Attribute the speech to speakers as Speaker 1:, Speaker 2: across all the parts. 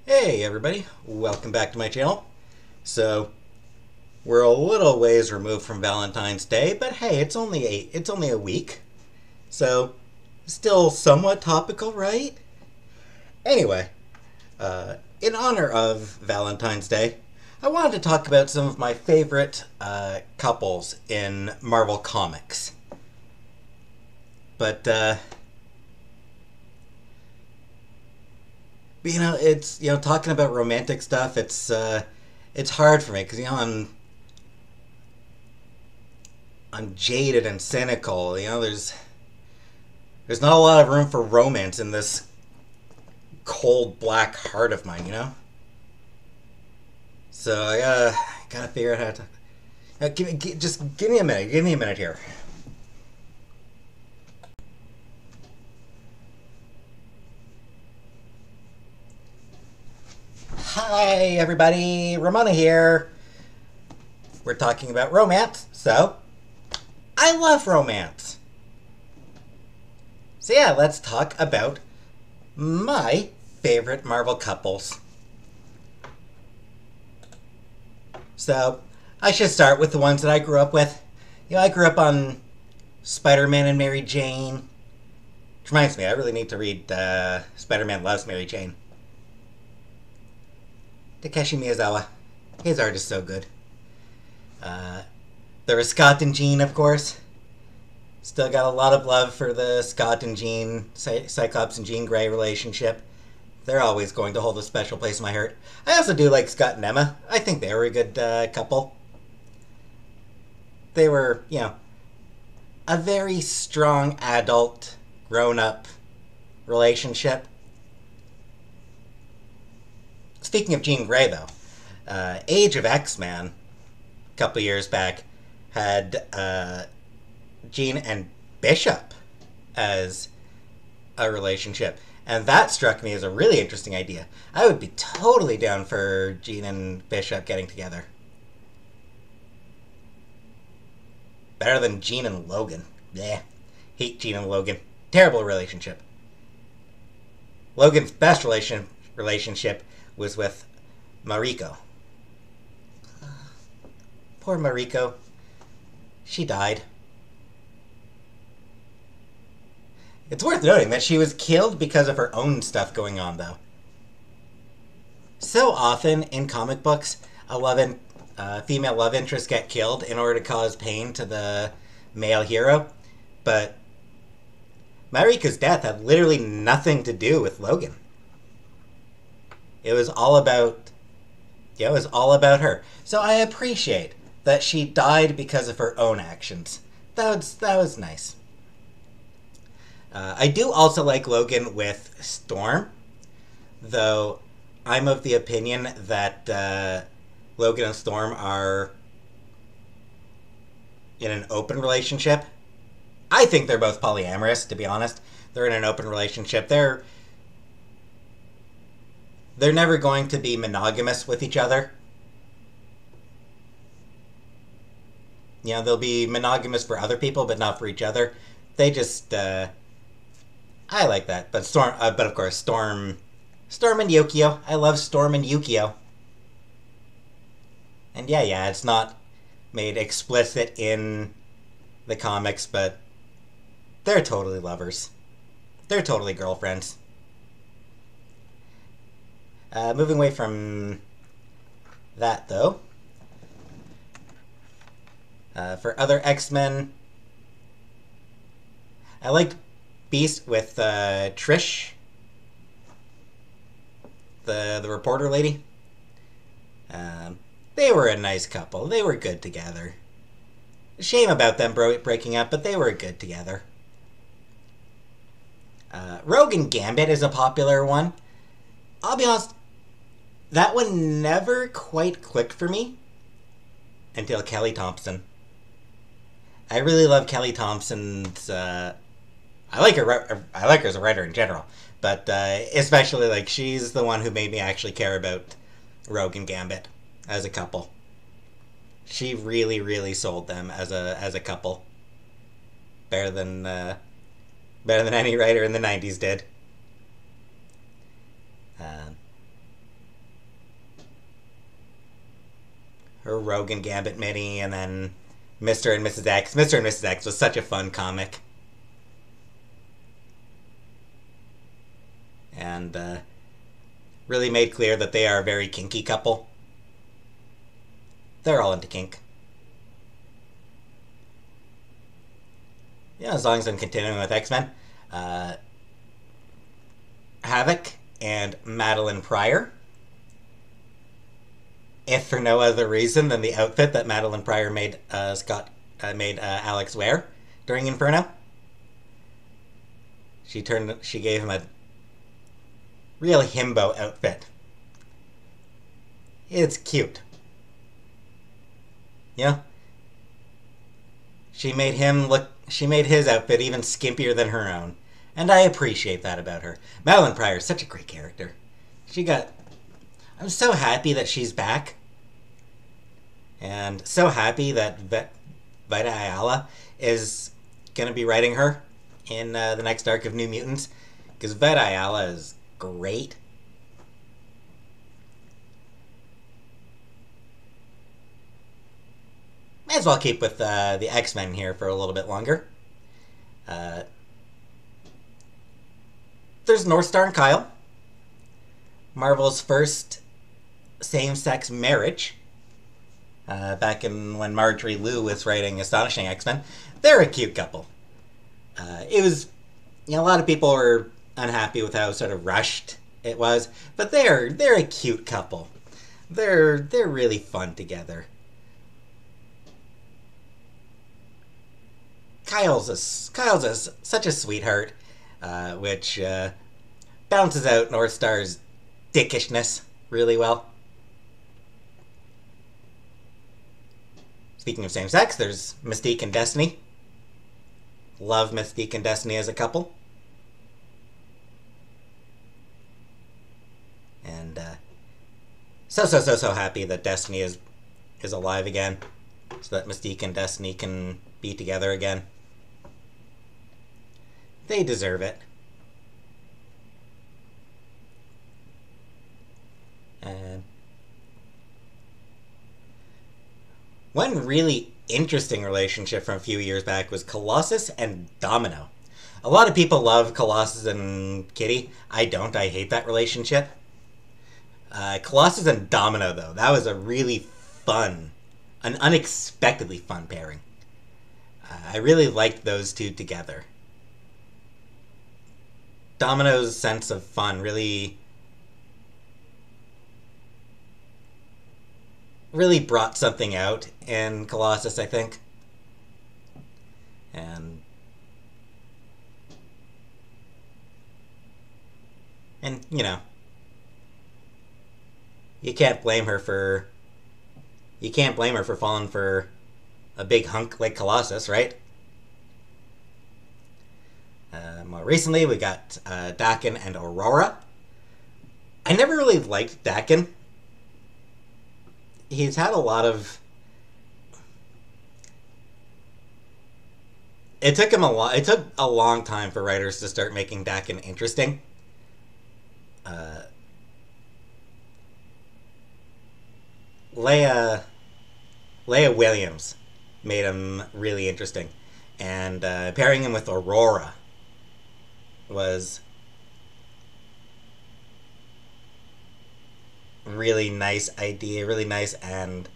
Speaker 1: Hey everybody, welcome back to my channel. So, we're a little ways removed from Valentine's Day, but hey, it's only a week. So, still somewhat topical, right? Anyway, in honor of Valentine's Day, I wanted to talk about some of my favorite couples in Marvel Comics. But it's talking about romantic stuff. It's hard for me because I'm jaded and cynical. There's not a lot of room for romance in this cold black heart of mine. So I gotta figure out how to. Just give me a minute. Give me a minute here. Hi everybody, Ramona here. We're talking about romance, so I love romance. So yeah, let's talk about my favorite Marvel couples. So I should start with the ones that I grew up with. I grew up on Spider-Man and Mary Jane. Which reminds me, I really need to read Spider-Man Loves Mary Jane. Takeshi Miyazawa. His art is so good. There was Scott and Jean, of course. Still got a lot of love for the Scott and Jean, Cyclops and Jean Grey relationship. They're always going to hold a special place in my heart. I also do like Scott and Emma. I think they were a good couple. They were, a very strong adult, grown-up relationship. Speaking of Jean Grey, though, Age of X-Men, a couple years back, had Jean and Bishop as a relationship. And that struck me as a really interesting idea. I would be totally down for Jean and Bishop getting together. Better than Jean and Logan. Yeah, hate Jean and Logan. Terrible relationship. Logan's best relationship was with Mariko. Poor Mariko. She died. It's worth noting that she was killed because of her own stuff going on, though. So often in comic books, female love interests get killed in order to cause pain to the male hero, but Mariko's death had literally nothing to do with Logan. It was all about her. So I appreciate that she died because of her own actions. That was nice. I do also like Logan with Storm, though I'm of the opinion that Logan and Storm are in an open relationship. I think they're both polyamorous, to be honest. They're in an open relationship. They're never going to be monogamous with each other. They'll be monogamous for other people, but not for each other. They just, I like that. But but of course, Storm and Yukio. I love Storm and Yukio. And yeah, it's not made explicit in the comics, but they're totally lovers. They're totally girlfriends. Moving away from that, though, for other X-Men, I liked Beast with Trish, the reporter lady. They were a nice couple. They were good together. Shame about them breaking up, but they were good together. Rogue and Gambit is a popular one. I'll be honest, that one never quite clicked for me until Kelly Thompson. I really love Kelly Thompson's. I like her. I like her as a writer in general, but especially she's the one who made me actually care about Rogue and Gambit as a couple. She really, really sold them as a couple. Better than any writer in the '90s did. her Rogue and Gambit mini, and then Mr. and Mrs. X. Mr. and Mrs. X was such a fun comic. And really made clear that they are a very kinky couple. They're all into kink. Yeah, as long as I'm continuing with X-Men. Havoc and Madeline Pryor. If for no other reason than the outfit that Madeline Pryor made Alex wear during Inferno. She gave him a real himbo outfit. It's cute. Yeah. She made his outfit even skimpier than her own. And I appreciate that about her. Madeline Pryor is such a great character. I'm so happy that she's back. And so happy that Vita Ayala is going to be writing her in the next arc of New Mutants. Because Vita Ayala is great. May as well keep with the X-Men here for a little bit longer. There's Northstar and Kyle. Marvel's first same-sex marriage. Back when Marjorie Liu was writing Astonishing X-Men. They're a cute couple. It was, a lot of people were unhappy with how sort of rushed it was, but they're a cute couple. They're really fun together. Kyle's such a sweetheart, which balances out Northstar's dickishness really well. Speaking of same-sex, there's Mystique and Destiny. Love Mystique and Destiny as a couple. And so happy that Destiny is alive again, so that Mystique and Destiny can be together again. They deserve it. One really interesting relationship from a few years back was Colossus and Domino. A lot of people love Colossus and Kitty. I don't. I hate that relationship. Colossus and Domino, though, that was a really fun, an unexpectedly fun pairing. I really liked those two together. Domino's sense of fun really brought something out in Colossus, I think. And you can't blame her for falling for a big hunk like Colossus, right? More recently, we got Daken and Aurora. I never really liked Daken. He's had a lot of... It took a long time for writers to start making Daken interesting. Leia Williams made him really interesting. And pairing him with Aurora was really nice idea, really nice, and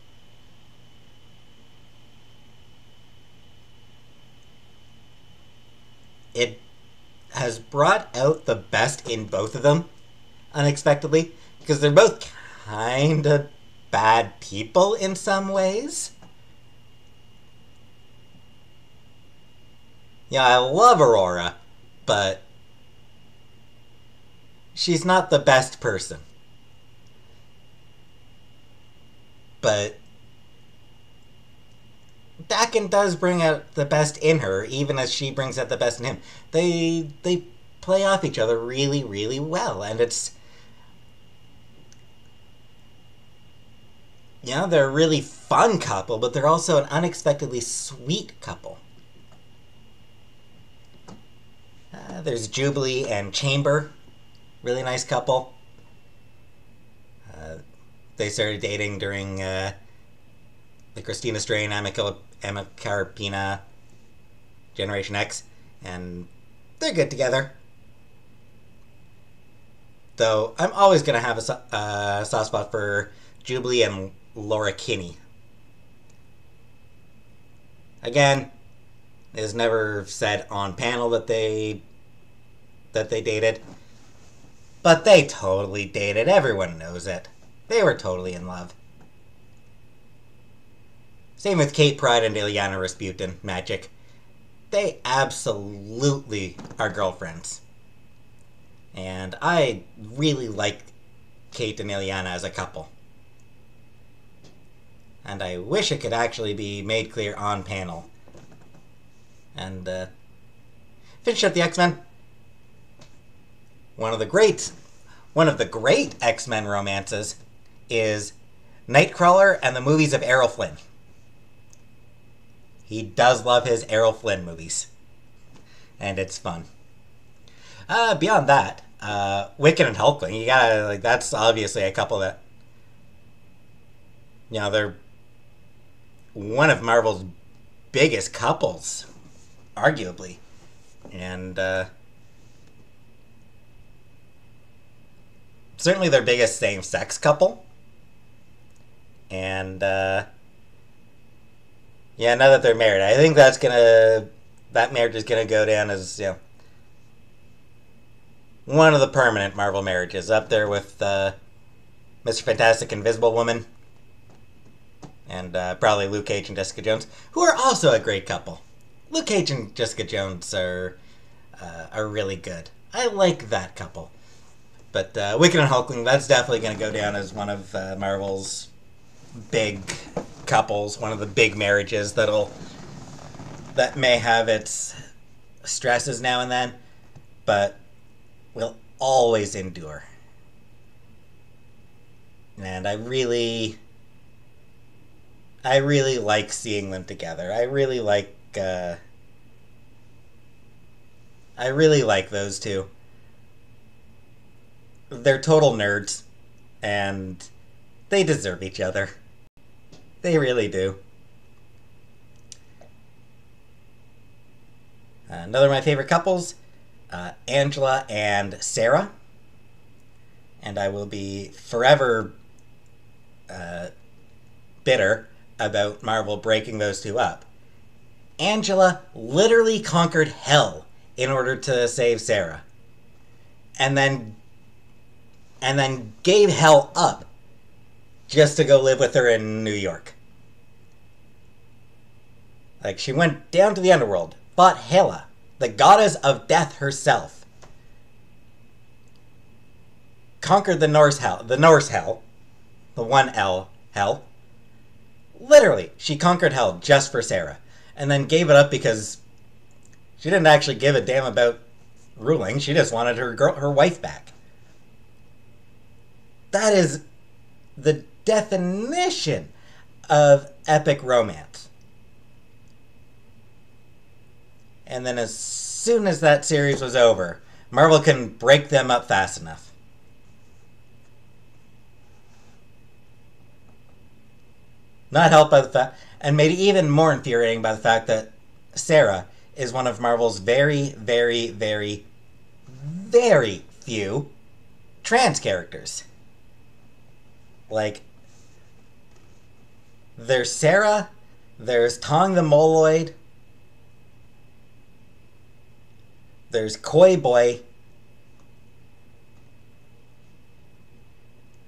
Speaker 1: it has brought out the best in both of them unexpectedly, because they're both kind of bad people in some ways. Yeah, I love Aurora, but she's not the best person. But Daken does bring out the best in her, even as she brings out the best in him. They play off each other really, really well, and it's... they're a really fun couple, but they're also an unexpectedly sweet couple. There's Jubilee and Chamber. Really nice couple. They started dating during the Christina Strain, Emma Carapina, Generation X, and they're good together. Though I'm always going to have a soft spot for Jubilee and Laura Kinney. Again, it is never said on panel that they dated, but they totally dated. Everyone knows it. They were totally in love. Same with Kate Pryde and Ileana Rasputin, Magic. They absolutely are girlfriends. And I really like Kate and Ileana as a couple. And I wish it could actually be made clear on panel. And finish up the X-Men. One of the great X-Men romances is Nightcrawler and the movies of Errol Flynn. He does love his Errol Flynn movies. And it's fun. Beyond that, Wiccan and Hulkling, you gotta, like, that's obviously a couple that, you know, they're one of Marvel's biggest couples, arguably. And, certainly their biggest same-sex couple. And, yeah, now that they're married, I think that marriage is gonna go down as, you know, one of the permanent Marvel marriages, up there with Mr. Fantastic, Invisible Woman, and probably Luke Cage and Jessica Jones, who are also a great couple. Luke Cage and Jessica Jones are really good. I like that couple. But Wiccan and Hulkling, that's definitely going to go down as one of Marvel's big couples, one of the big marriages that may have its stresses now and then, but will always endure. And I really like seeing them together. I really like those two. They're total nerds, and they deserve each other. They really do. Another of my favorite couples, Angela and Sarah. And I will be forever bitter about Marvel breaking those two up. Angela literally conquered hell in order to save Sarah. And then gave hell up just to go live with her in New York. Like, she went down to the underworld, fought Hela, the goddess of death herself, conquered the Norse hell, the one L hell. Literally, she conquered hell just for Sarah, and then gave it up because she didn't actually give a damn about ruling. She just wanted her wife back. That is the definition of epic romance. And then as soon as that series was over, Marvel couldn't break them up fast enough. Not helped by the fact, and made even more infuriating by the fact that Sarah is one of Marvel's very, very, very, very few trans characters. Like, there's Sarah, there's Tong the Moloid, there's Koi Boy,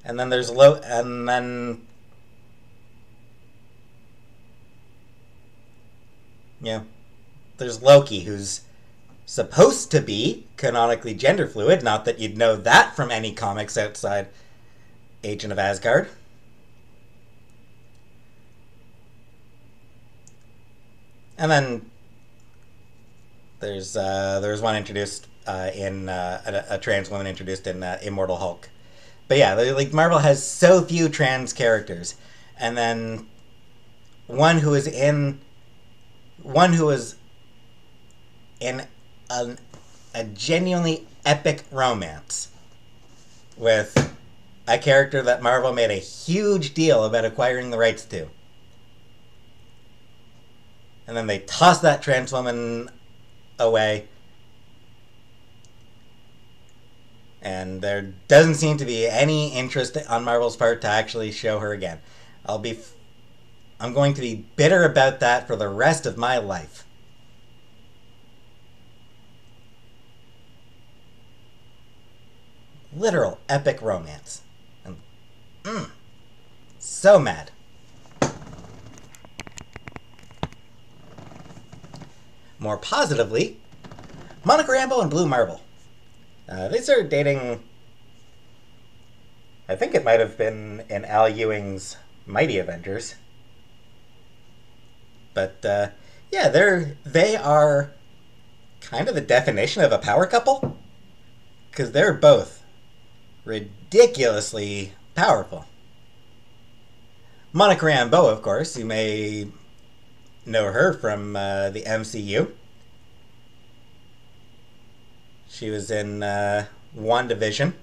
Speaker 1: and then there's there's Loki, who's supposed to be canonically gender fluid, not that you'd know that from any comics outside Agent of Asgard. And then there's one introduced in a trans woman introduced in Immortal Hulk. But yeah, like, Marvel has so few trans characters, and then one who is in a genuinely epic romance with a character that Marvel made a huge deal about acquiring the rights to. And then they toss that trans woman away. And there doesn't seem to be any interest on Marvel's part to actually show her again. I'm going to be bitter about that for the rest of my life. Literal epic romance. And, so mad. More positively, Monica Rambeau and Blue Marble. They started dating, I think it might have been in Al Ewing's Mighty Avengers. But, yeah, they are kind of the definition of a power couple. Because they're both ridiculously powerful. Monica Rambeau, of course, you may know her from the MCU. She was in WandaVision,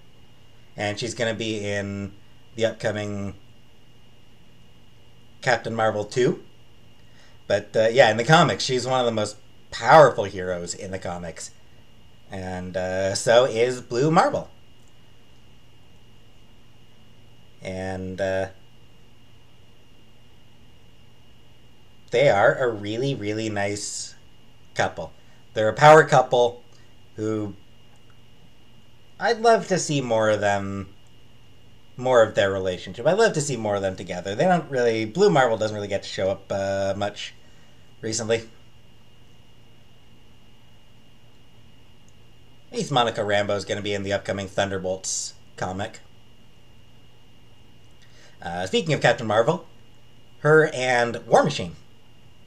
Speaker 1: and she's going to be in the upcoming Captain Marvel 2. But yeah, in the comics, she's one of the most powerful heroes in the comics. And so is Blue Marble. And they are a really, really nice couple. They're a power couple who I'd love to see more of them, more of their relationship. I'd love to see more of them together. They don't really, Blue Marble doesn't really get to show up much recently. At least Monica Rambeau is going to be in the upcoming Thunderbolts comic. Speaking of Captain Marvel, her and War Machine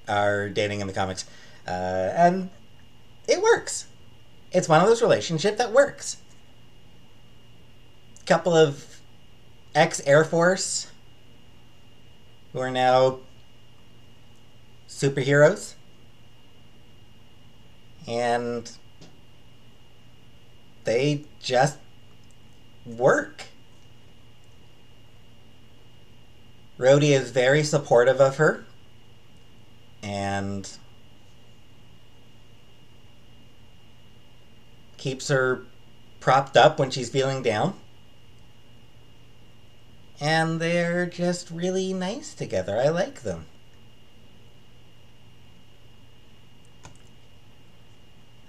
Speaker 1: are dating in the comics. And it works. It's one of those relationships that works. Couple of ex-Air Force who are now superheroes. And they just work. Rhodey is very supportive of her. And keeps her propped up when she's feeling down. And they're just really nice together. I like them.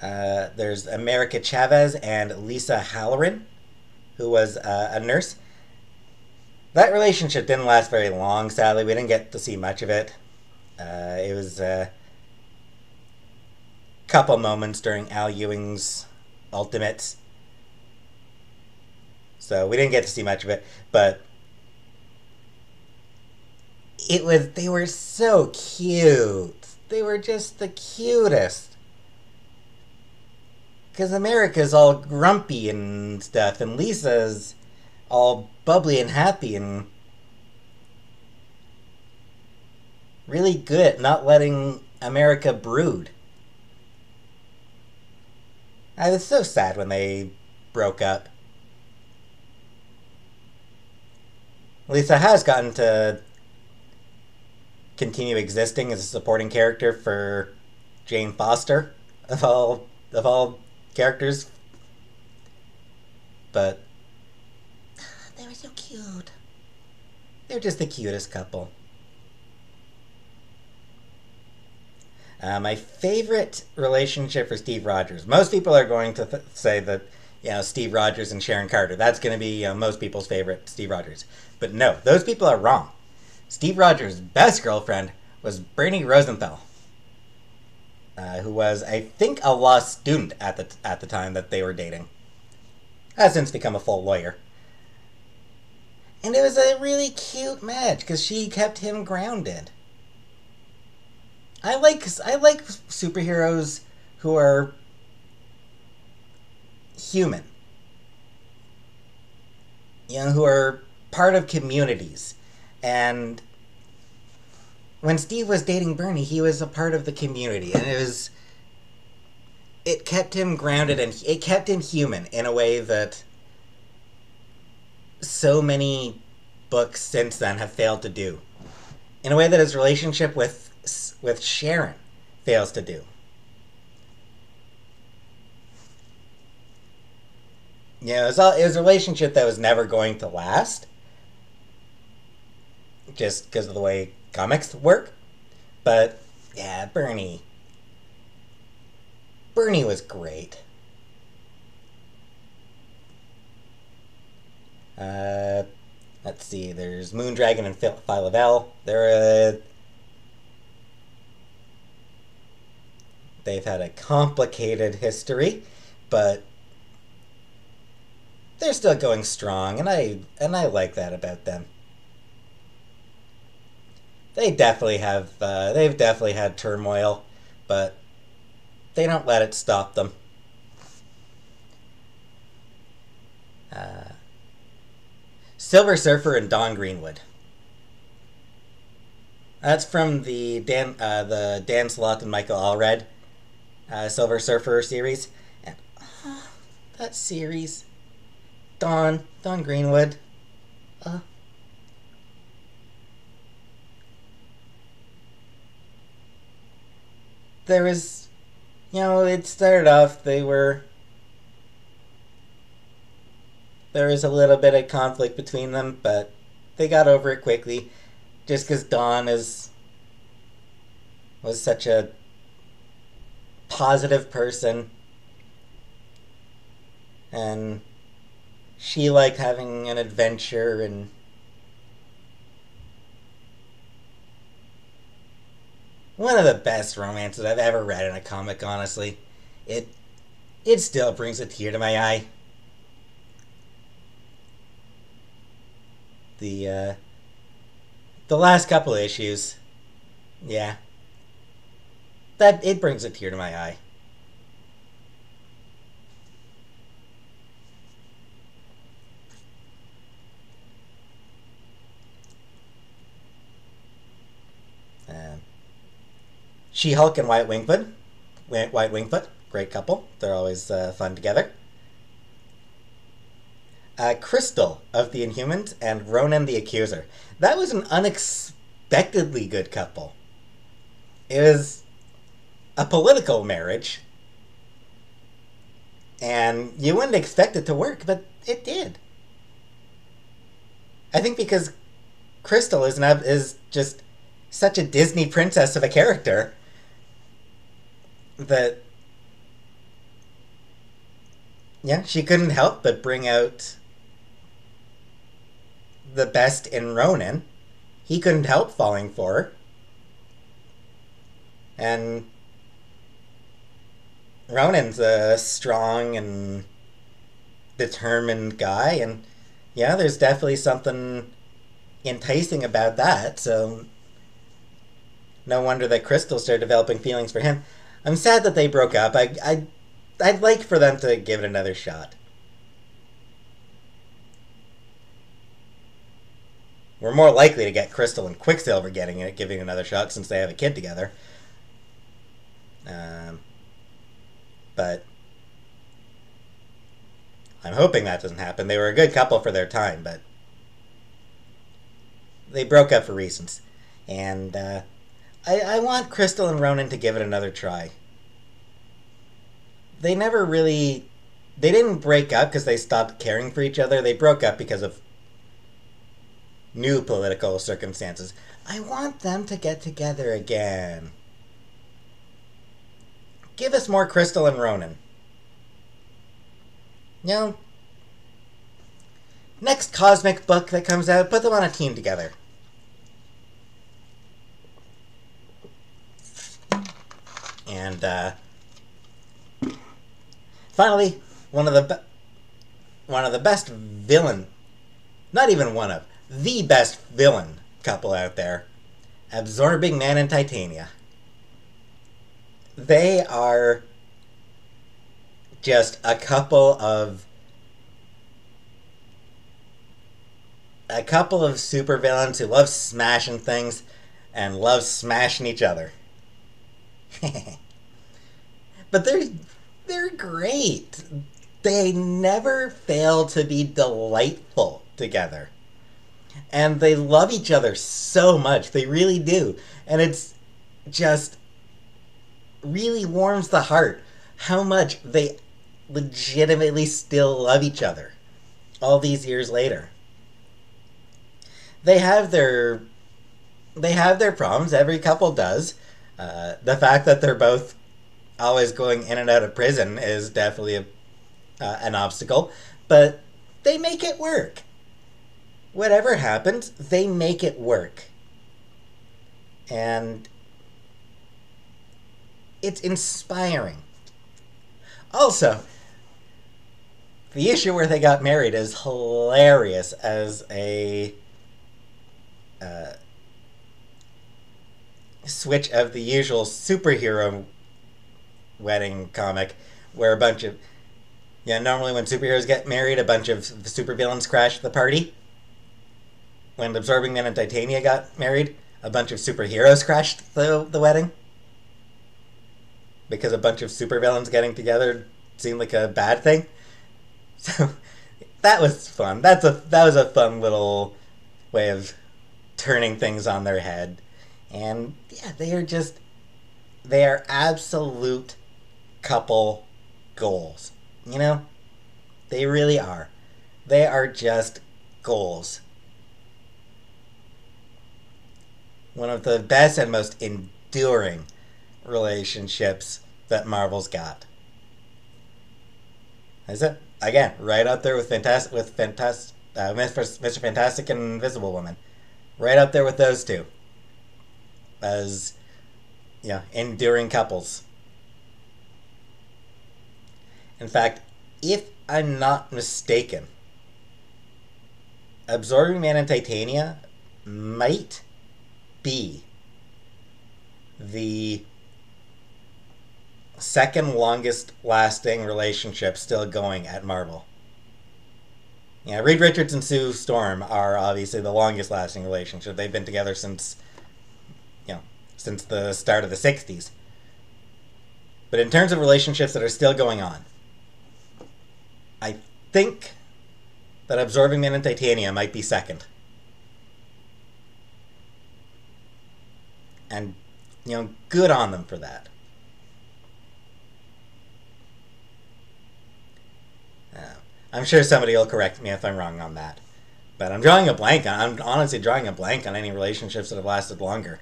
Speaker 1: There's America Chavez and Lisa Halloran, who was a nurse. That relationship didn't last very long, sadly. We didn't get to see much of it. It was a couple moments during Al Ewing's Ultimates. So we didn't get to see much of it, but they were so cute. They were just the cutest. Because America's all grumpy and stuff, and Lisa's all bubbly and happy and really good at not letting America brood. I was so sad when they broke up. Lisa has gotten to continue existing as a supporting character for Jane Foster, of all characters. But they were so cute. They're just the cutest couple. My favorite relationship for Steve Rogers. Most people are going to say that, Steve Rogers and Sharon Carter. That's going to be most people's favorite Steve Rogers. But no, those people are wrong. Steve Rogers' best girlfriend was Bernie Rosenthal, who was, I think, a law student at the time that they were dating. Has since become a full lawyer. And it was a really cute match because she kept him grounded. I like superheroes who are human. Who are part of communities. And when Steve was dating Bernie, he was a part of the community. And it kept him grounded and it kept him human in a way that so many books since then have failed to do. In a way that his relationship with Sharon fails to do. It was a relationship that was never going to last, just because of the way comics work. But yeah, Bernie was great. Let's see. There's Moondragon and Phyla-Vell. They've had a complicated history, but they're still going strong, and I like that about them. They've definitely had turmoil, but they don't let it stop them. Silver Surfer and Dawn Greenwood. That's from the Dan Slott and Michael Allred Silver Surfer series. And that series, Dawn Greenwood. There was, it started off, there was a little bit of conflict between them, but they got over it quickly, just because Dawn was such a positive person, and she liked having an adventure, and one of the best romances I've ever read in a comic, honestly. It still brings a tear to my eye. The last couple of issues, yeah, that it brings a tear to my eye. She-Hulk and White Wingfoot, great couple. They're always fun together. Crystal of the Inhumans and Ronan the Accuser. That was an unexpectedly good couple. It was a political marriage, and you wouldn't expect it to work, but it did. I think because Crystal is just such a Disney princess of a character that, yeah, she couldn't help but bring out the best in Ronan. He couldn't help falling for her. And Ronan's a strong and determined guy, and yeah, there's definitely something enticing about that, so no wonder that Crystal started developing feelings for him. I'm sad that they broke up. I'd like for them to give it another shot. We're more likely to get Crystal and Quicksilver giving it another shot since they have a kid together. But I'm hoping that doesn't happen. They were a good couple for their time, but they broke up for reasons. And I want Crystal and Ronan to give it another try. They didn't break up because they stopped caring for each other. They broke up because of new political circumstances. I want them to get together again. Give us more Crystal and Ronan. Next cosmic book that comes out, put them on a team together. And finally, one of the best villain, not even one of, the best villain couple out there, Absorbing Man and Titania. They are just a couple of supervillains who love smashing things and love smashing each other. But they're great. They never fail to be delightful together. And they love each other so much. They really do. And it's just really warms the heart how much they legitimately still love each other all these years later. They have their problems. Every couple does. The fact that they're both always going in and out of prison is definitely an obstacle, but they make it work. Whatever happens, they make it work. And it's inspiring. Also, the issue where they got married is hilarious as a switch of the usual superhero wedding comic, where a bunch of normally when superheroes get married, a bunch of supervillains crash the party. When Absorbing Man and Titania got married, a bunch of superheroes crashed the wedding. Because a bunch of supervillains getting together seemed like a bad thing. So that was fun. That was a fun little way of turning things on their head. And yeah, they are absolute couple goals. You know? They really are. They are just goals. One of the best and most enduring relationships that Marvel's got. Is it? Again, right up there with Mr. Fantastic and Invisible Woman. Right up there with those two. As, enduring couples. In fact, if I'm not mistaken, Absorbing Man and Titania might be the second longest lasting relationship still going at Marvel. Yeah, Reed Richards and Sue Storm are obviously the longest lasting relationship. They've been together since the start of the 60s. But in terms of relationships that are still going on, I think that Absorbing Man and Titania might be second. And, good on them for that. I'm sure somebody will correct me if I'm wrong on that. But I'm honestly drawing a blank on any relationships that have lasted longer.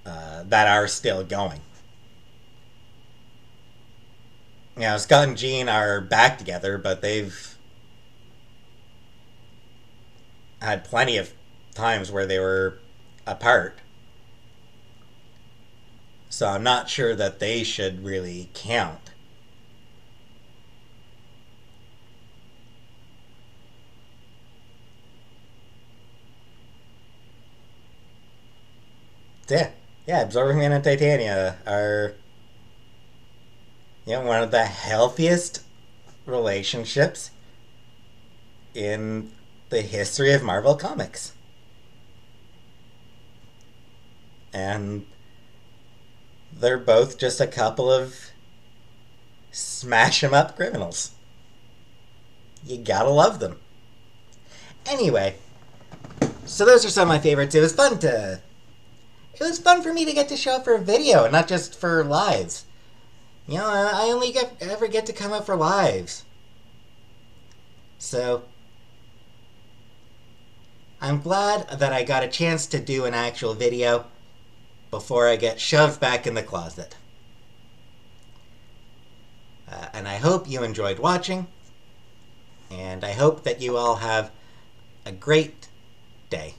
Speaker 1: That are still going. Scott and Jean are back together, but they've had plenty of times where they were apart. So I'm not sure that they should really count. Yeah, Absorbing Man and Titania are, one of the healthiest relationships in the history of Marvel Comics. And they're both just a couple of smash-em-up criminals. You gotta love them. Anyway, so those are some of my favorites. It was fun for me to get to show up for a video and not just for lives. I only ever get to come up for lives. So I'm glad that I got a chance to do an actual video before I get shoved back in the closet. And I hope you enjoyed watching. And I hope that you all have a great day.